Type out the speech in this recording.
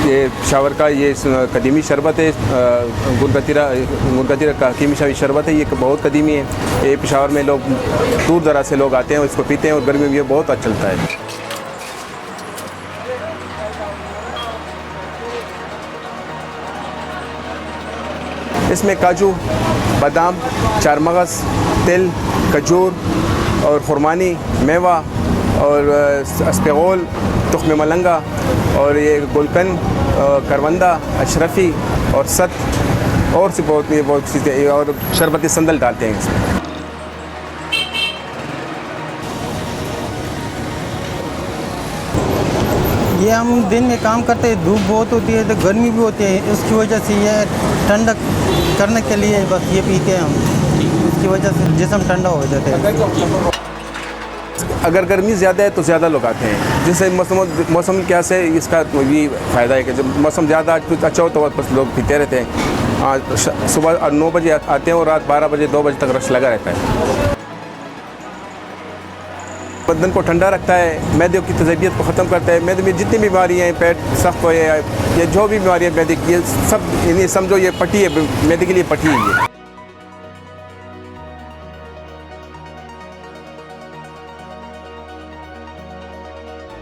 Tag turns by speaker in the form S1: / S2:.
S1: ये पेशावर का ये कदीमी शरबत है, गुलगतीरा का हकीमी शरबत है। ये बहुत कदीमी है। ये पेशावर में लोग दूर दराज से लोग आते हैं और इसको पीते हैं और गर्मी में ये बहुत अच्छा चलता है। इसमें काजू, बादाम, चारमगज़, तिल, खजूर और खुरमानी, मेवा और अस्पेगोल, तुख्म मलंगा और ये गुलकंद, करवंदा, अशरफी और सत और से बहुत चीज़ें और शरबती संदल डालते हैं इसमें।
S2: ये हम दिन में काम करते हैं, धूप बहुत होती है तो गर्मी भी होती है, इसकी वजह से ये ठंडक करने के लिए बस ये पीते हैं हम। इसकी वजह से जिस्म ठंडा हो जाता है।
S1: अगर गर्मी ज़्यादा है तो ज़्यादा लोग आते हैं, जिससे मौसम क्या से इसका भी फ़ायदा है कि जब मौसम ज़्यादा अच्छा हो तो बस लोग पीते रहते हैं। सुबह 9 बजे आते हैं और रात 12 बजे 2 बजे तक रश लगा रहता है। बदन को ठंडा रखता है, मैदे की तज़बियत को ख़त्म करता है। मैदे में जितनी बीमारियाँ हैं, पेट सख्त हो या जो भी बीमारियाँ मैदे की, ये सब समझो ये पट्टी है, मैदे के लिए पट्टी है ये।